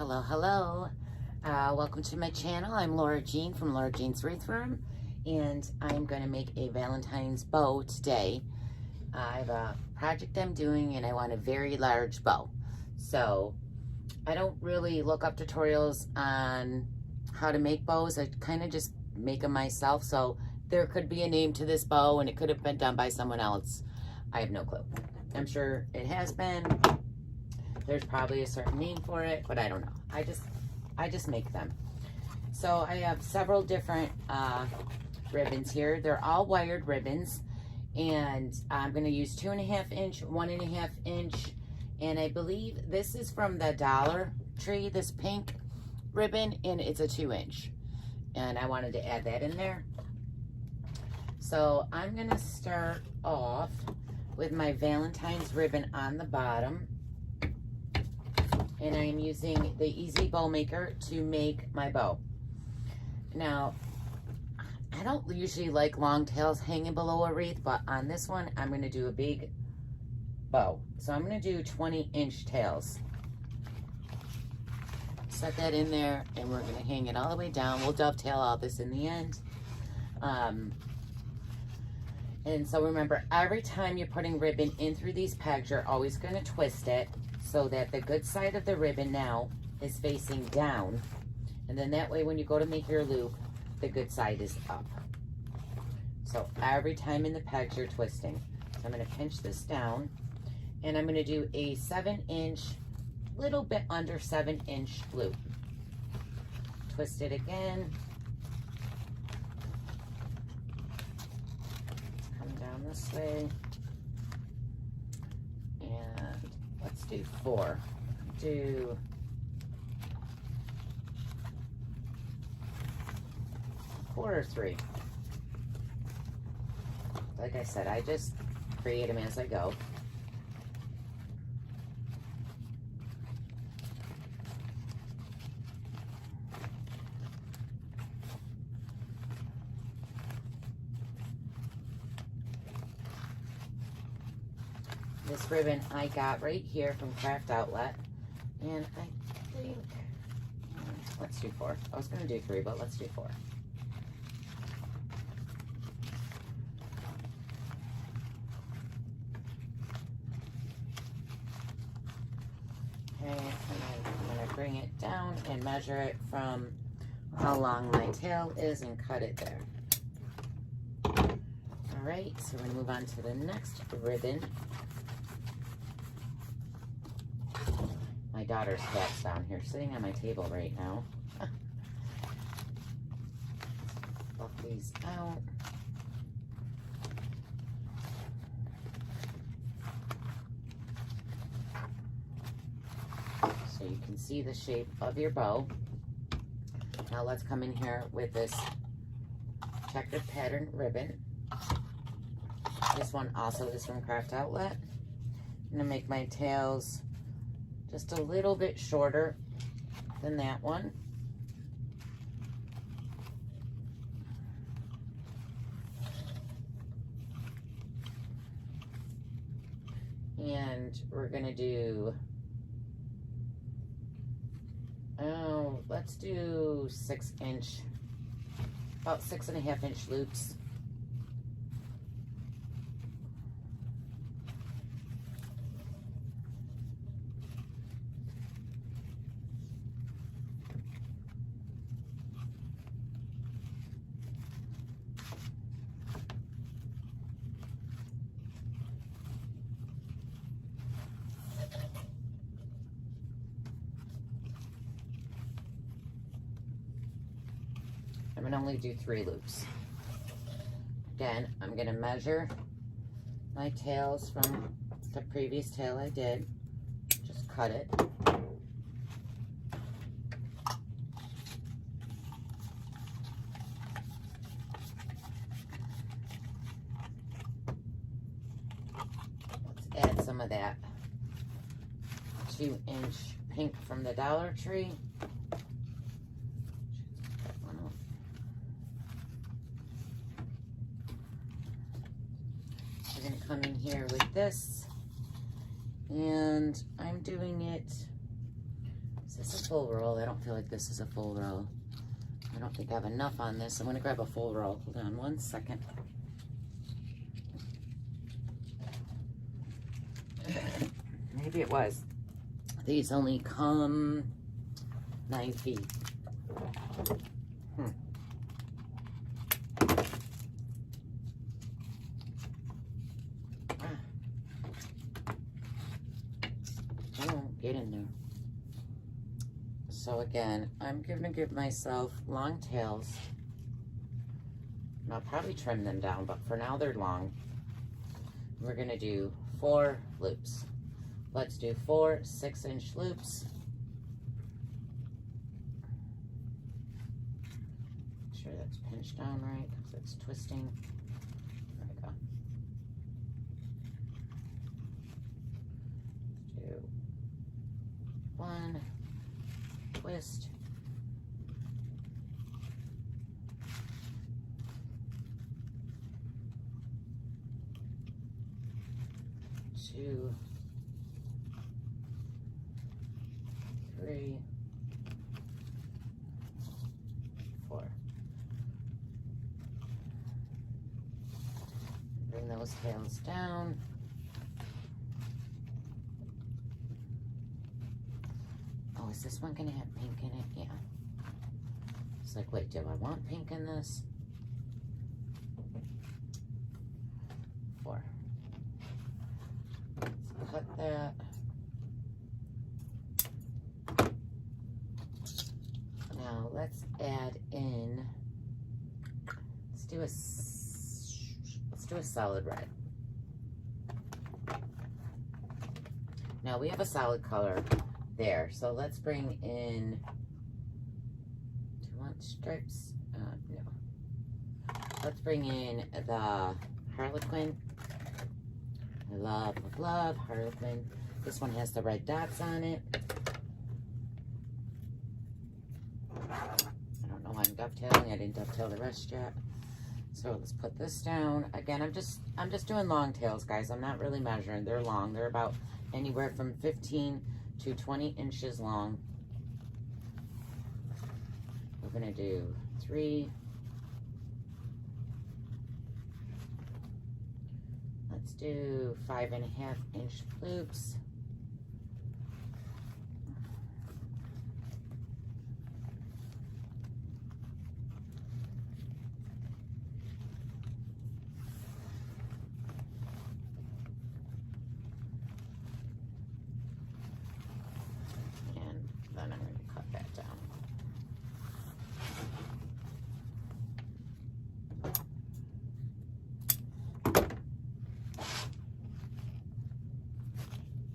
Hello, hello. Welcome to my channel. I'm Laura Jean from Laura Jean's Wreath Room, and I'm going to make a Valentine's bow today. I have a project I'm doing, and I want a very large bow. So I don't really look up tutorials on how to make bows. I kind of just make them myself. So there could be a name to this bow, and it could have been done by someone else. I have no clue. I'm sure it has been. There's probably a certain name for it, but I don't know. I just make them. So I have several different ribbons here. They're all wired ribbons, and I'm going to use 2.5 inch, 1.5 inch, and I believe this is from the Dollar Tree, this pink ribbon, and it's a 2 inch. And I wanted to add that in there. So I'm going to start off with my Valentine's ribbon on the bottom. And I am using the Easy Bow Maker to make my bow. Now, I don't usually like long tails hanging below a wreath, but on this one, I'm going to do a big bow. So I'm going to do 20-inch tails. Set that in there, and we're going to hang it all the way down. We'll dovetail all this in the end. And so remember, every time you're putting ribbon in through these pegs, you're always going to twist it, so that the good side of the ribbon now is facing down. And then that way when you go to make your loop, the good side is up. So every time in the pegs you're twisting. So I'm going to pinch this down, and I'm going to do a 7-inch, little bit under 7-inch loop. Twist it again. Come down this way. Let's do 4. Do 4 or 3. Like I said, I just create them as I go. This ribbon I got right here from Craft Outlet, and I think, let's do 4. I was going to do 3, but let's do 4. Okay, and I'm going to bring it down and measure it from how long my tail is and cut it there. All right, so we're going to move on to the next ribbon. My daughter's cat's down here sitting on my table right now. Buff these out. So you can see the shape of your bow. Now let's come in here with this checkered pattern ribbon. This one also is from Craft Outlet. I'm going to make my tails just a little bit shorter than that one. And we're gonna do, let's do 6-inch, about 6.5-inch loops. I'm going to only do 3 loops. Again, I'm going to measure my tails from the previous tail I did. Just cut it. Let's add some of that 2-inch pink from the Dollar Tree. Come in here with this, and I'm doing it Is this a full roll? I don't feel like this is a full roll. I don't think I have enough on this. I'm going to grab a full roll. Hold on one second. Maybe it was. These only come 9 feet. Get in there. So again, I'm going to give myself long tails. And I'll probably trim them down, but for now they're long. We're going to do 4 loops. Let's do 4 6-inch loops. Make sure that's pinched down right because it's twisting. There we go. Let's do 1 twist, 2, 3, 4. Bring those tails down. Oh, is this one gonna have pink in it? Yeah. It's like, wait, do I want pink in this? 4. Let's cut that. Now let's add in. Let's do a solid red. Now we have a solid color there, so let's bring in. Do you want stripes? No. Let's bring in the Harlequin. I love Harlequin. This one has the red dots on it. I don't know why I'm dovetailing. I didn't dovetail the rest yet. So let's put this down. Again, I'm just doing long tails, guys. I'm not really measuring. They're long. They're about anywhere from 15 to 20 inches long. We're gonna do 3. Let's do 5.5-inch loops.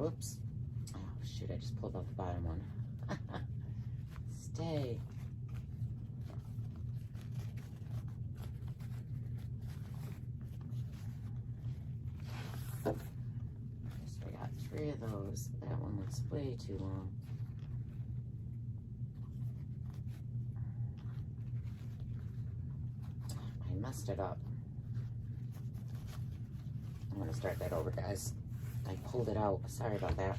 Oops. Oh, shoot, I just pulled off the bottom one. Stay. So I got 3 of those. That one looks way too long. I messed it up. I'm going to start that over, guys. I pulled it out. Sorry about that.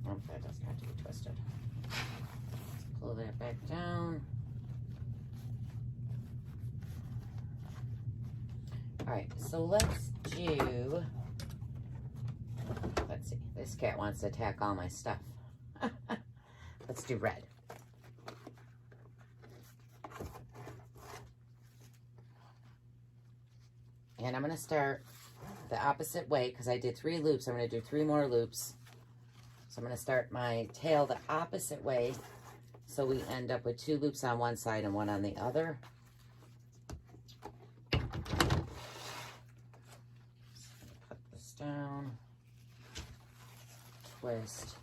Oh, that doesn't have to be twisted. Let's pull that back down. All right, so let's do, let's see, this cat wants to attack all my stuff. Let's do red. And I'm gonna start the opposite way because I did 3 loops. I'm gonna do 3 more loops. So I'm going to start my tail the opposite way so we end up with 2 loops on one side and 1 on the other. down, twist,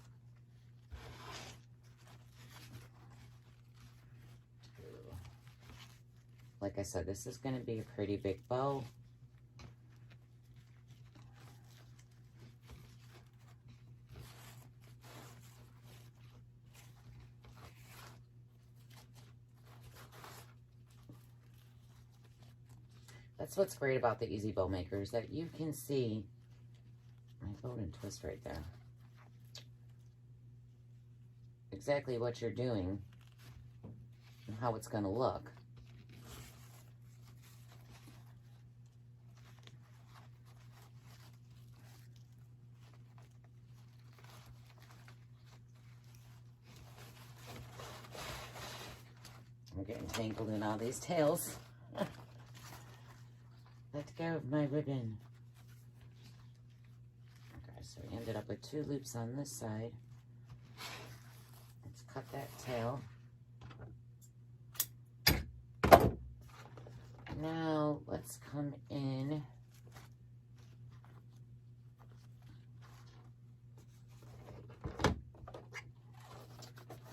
like I said, this is going to be a pretty big bow. That's what's great about the Easy Bow Makers, that you can see my fold and twist right there. Exactly what you're doing and how it's going to look. I'm getting tangled in all these tails. Let go of my ribbon. Okay, so we ended up with 2 loops on this side. Let's cut that tail. Now let's come in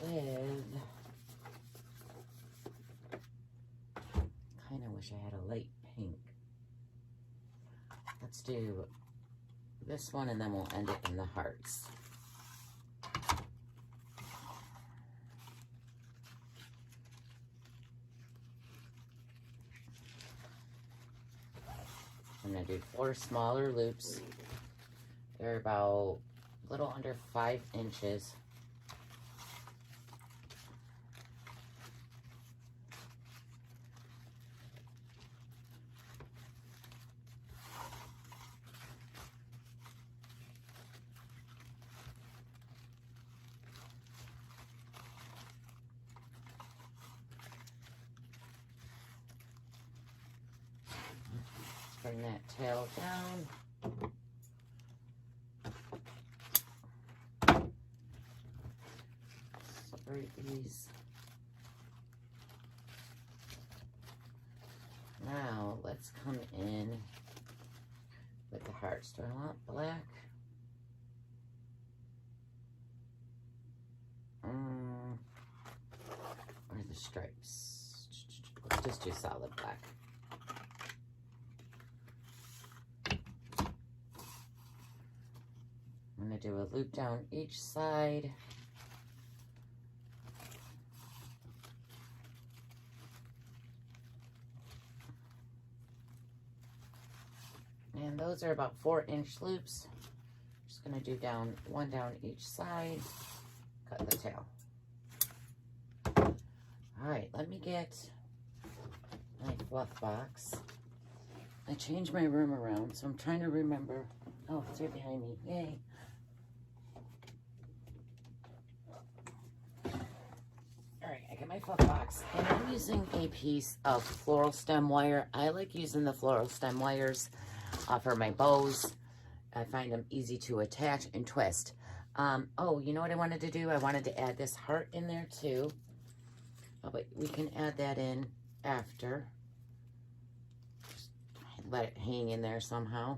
with, kind of wish I had a light pink. Let's do this one and then we'll end it in the hearts. I'm going to do 4 smaller loops. They're about a little under 5 inches. Bring that tail down. Separate these. Now let's come in with the hearts. Do I want black? Or the stripes? Let's just do solid black. I'm going to do a loop down each side. And those are about 4-inch loops. Just going to do one down each side. Cut the tail. All right, let me get my fluff box. I changed my room around, so I'm trying to remember. Oh, it's right behind me. Yay. Alright, I got my fluff box. And I'm using a piece of floral stem wire. I like using the floral stem wires for my bows. I find them easy to attach and twist. Oh, you know what I wanted to do? I wanted to add this heart in there too. Oh, but we can add that in after. Just let it hang in there somehow.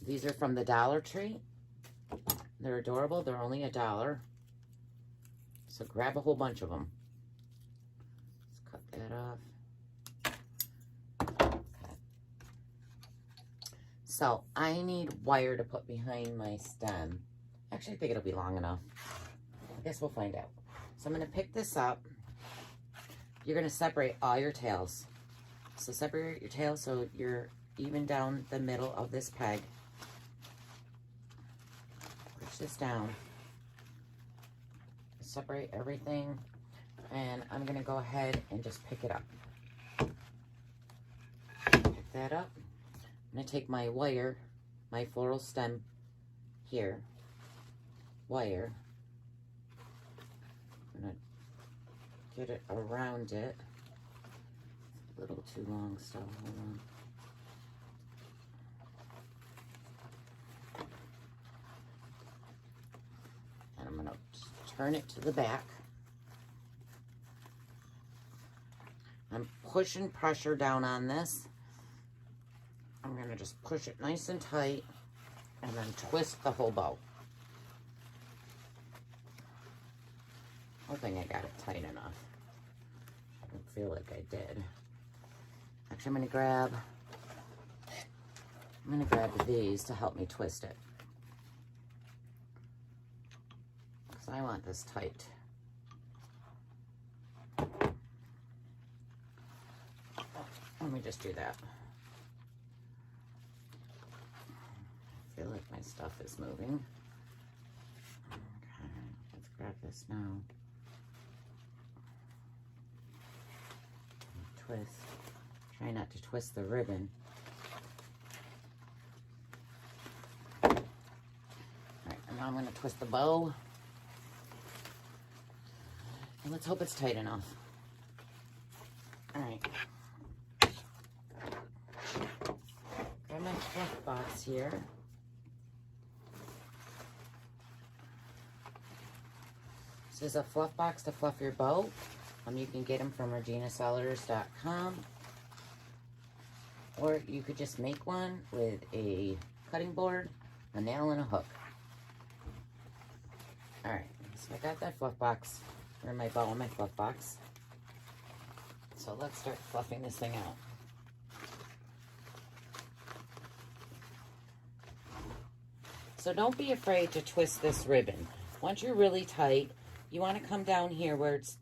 These are from the Dollar Tree. They're adorable. They're only $1. So grab a whole bunch of them. Let's cut that off. Okay. So I need wire to put behind my stem. Actually, I think it'll be long enough. I guess we'll find out. So I'm going to pick this up. You're going to separate all your tails. So separate your tails so you're even down the middle of this peg. Push this down. Separate everything. And I'm going to go ahead and just pick it up. Pick that up. I'm going to take my wire, my floral stem here. Wire. I'm going to get it around it. A little too long still. Hold on. And I'm going to turn it to the back. I'm pushing pressure down on this. I'm going to just push it nice and tight and then twist the whole bow. Hoping I got it tight enough. I don't feel like I did. Actually, I'm going to grab these to help me twist it. Because I want this tight. Let me just do that. I feel like my stuff is moving. Okay, let's grab this now. Twist. Try not to twist the ribbon. Alright, and now I'm going to twist the bow. And let's hope it's tight enough. Alright. Got my fluff box here. This is a fluff box to fluff your bow. You can get them from reginasellers.com, or you could just make one with a cutting board, a nail, and a hook. Alright, so I got that fluff box, or my bow in my fluff box. So let's start fluffing this thing out. So don't be afraid to twist this ribbon. Once you're really tight, you want to come down here where it's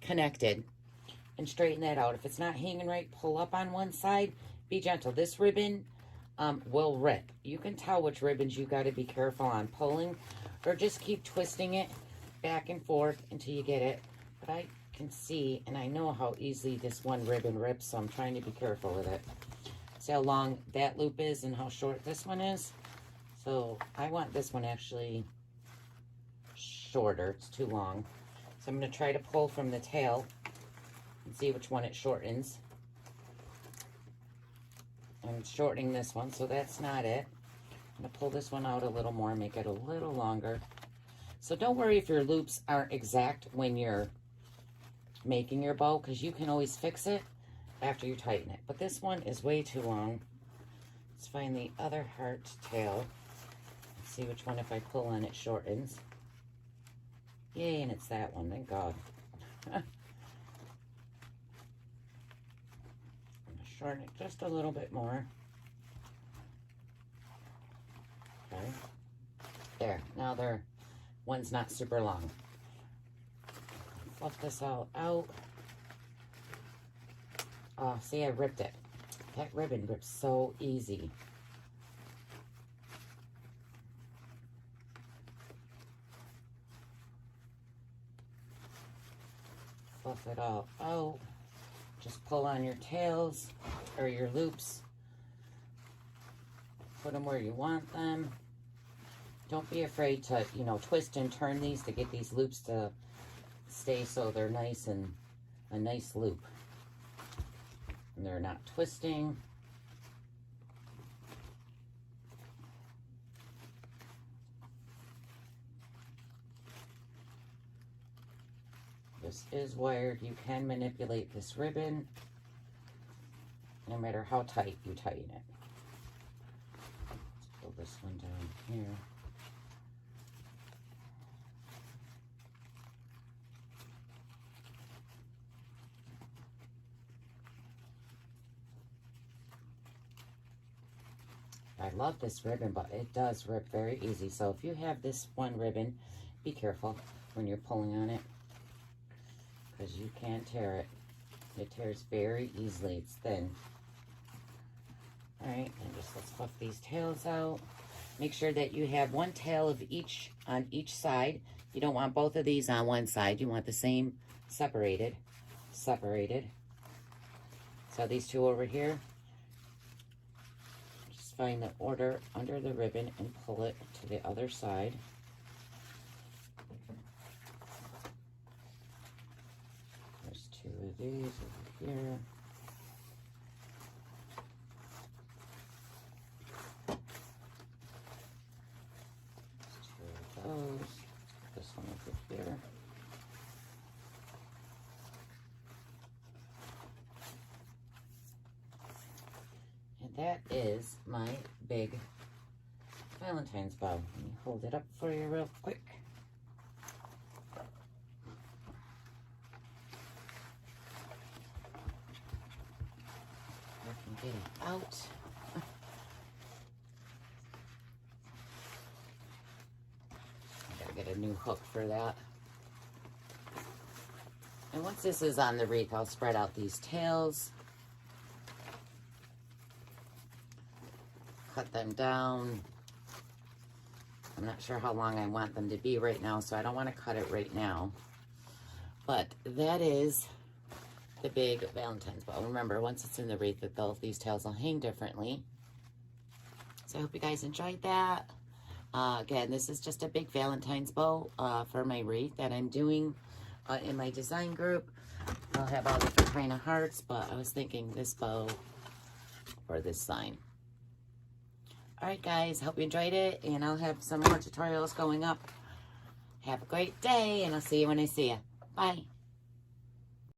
connected and straighten that out. If it's not hanging right, pull up on one side. Be gentle. This ribbon will rip. You can tell which ribbons you got to be careful on pulling, or just keep twisting it back and forth until you get it. But I can see and I know how easily this one ribbon rips, so I'm trying to be careful with it. See how long that loop is and how short this one is? So I want this one actually shorter. It's too long. So I'm going to try to pull from the tail and see which one it shortens. I'm shortening this one, so that's not it. I'm going to pull this one out a little more, make it a little longer. So don't worry if your loops aren't exact when you're making your bow, because you can always fix it after you tighten it. But this one is way too long. Let's find the other heart tail. Let's see which one, if I pull on it, shortens. Yay, and it's that one, thank God. I'm going to shorten it just a little bit more. Okay. There, now one's not super long. Fluff this all out. Oh, see, I ripped it. That ribbon rips so easy. Fluff it all out. Just pull on your tails or your loops. Put them where you want them. Don't be afraid to, twist and turn these to get these loops to stay so they're nice and a nice loop. And they're not twisting. This is wired. You can manipulate this ribbon no matter how tight you tighten it. Let's pull this one down here. I love this ribbon, but it does rip very easy. So if you have this one ribbon, be careful when you're pulling on it, because you can tear it. It tears very easily. It's thin. All right, and just let's fluff these tails out. Make sure that you have one tail of each on each side. You don't want both of these on one side. You want the same separated. So these two over here, just find the order under the ribbon and pull it to the other side. There's two of these over here. Those. This one over here. And that is my big Valentine's bow. Let me hold it up for you real quick. I can get it out. I gotta get a new hook for that. And once this is on the wreath, I'll spread out these tails. Cut them down. I'm not sure how long I want them to be right now, so I don't want to cut it right now. But that is the big Valentine's bow. Remember, once it's in the wreath, these tails will hang differently. So I hope you guys enjoyed that. Again, this is just a big Valentine's bow for my wreath that I'm doing in my design group. I'll have all different kind of hearts, but I was thinking this bow or this sign. Alright guys, hope you enjoyed it, and I'll have some more tutorials going up. Have a great day, and I'll see you when I see you. Bye.